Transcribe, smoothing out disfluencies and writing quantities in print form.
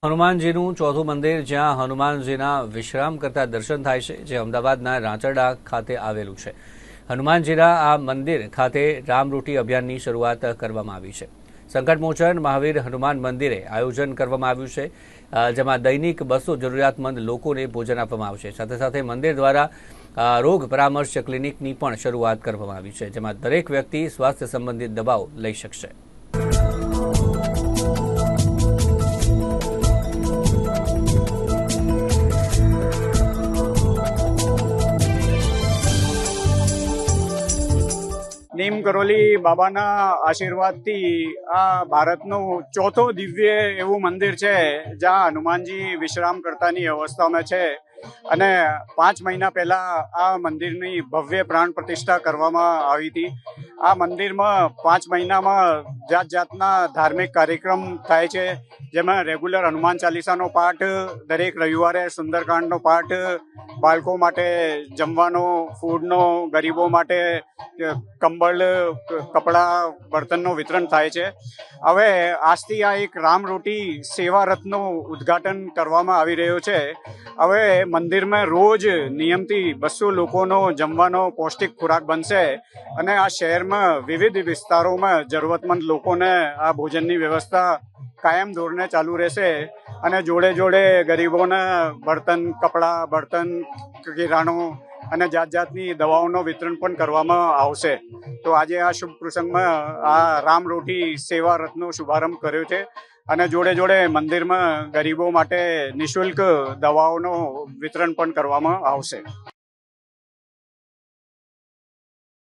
હનુમાનજીનું ચોથું મંદિર જ્યાં હનુમાનજીના વિશ્રામ કરતા દર્શન થાય છે, જે અમદાવાદના રાંચરડા ખાતે આવેલું છે. હનુમાનજીના આ મંદિર ખાતે રામરોટી અભિયાનની શરૂઆત કરવામાં આવી છે. સંકટમોચન મહાવીર હનુમાન મંદિરે આયોજન કરવામાં આવ્યું છે, જેમાં દૈનિક 200 જરૂરિયાતમંદ લોકોને ભોજન આપવામાં આવશે. સાથે સાથે મંદિર દ્વારા રોગ પરામર્શ ક્લિનિકની પણ શરૂઆત કરવામાં આવી છે, જેમાં દરેક વ્યક્તિ સ્વાસ્થ્ય સંબંધિત દવાઓ લઈ શકશે. નીમ કરોલી બાબાના આશીર્વાદથી આ ભારતનું ચોથો દિવ્ય એવું મંદિર છે જ્યાં હનુમાનજી વિશ્રામ કરતાની અવસ્થામાં છે અને 5 મહિના પહેલા આ મંદિરની ભવ્ય પ્રાણ પ્રતિષ્ઠા કરવામાં આવી હતી. આ મંદિરમાં 5 મહિનામાં જાતના ધાર્મિક કાર્યક્રમ થાય છે, જેમાં રેગ્યુલર હનુમાન ચાલીસાનો પાઠ, દરેક રવિવારે સુંદરકાંડનો પાઠ, બાળકો માટે જમવાનો, ફૂડનો, ગરીબો માટે કંબળ, કપડાં, બર્તનનું વિતરણ થાય છે. હવે આજથી આ એક રામરોટી સેવા રથનું ઉદ્ઘાટન કરવામાં આવી રહ્યું છે. હવે મંદિરમાં રોજ નિયમથી 200 લોકોનો જમવાનો પૌષ્ટિક ખોરાક બનશે અને આ શહેરમાં વિવિધ વિસ્તારોમાં જરૂરતમંદ લોકોને આ ભોજનની વ્યવસ્થા કાયમ ધોરણે ચાલુ રહેશે અને જોડે જોડે ગરીબોને બર્તન, કિરાણો અને જાતની દવાઓનું વિતરણ પણ કરવામાં આવશે. તો આજે આ શુભ પ્રસંગમાં આ રામરોટી સેવા રથનો શુભારંભ કર્યો છે અને જોડે જોડે મંદિરમાં ગરીબો માટે નિઃશુલ્ક દવાઓનું વિતરણ પણ કરવામાં આવશે.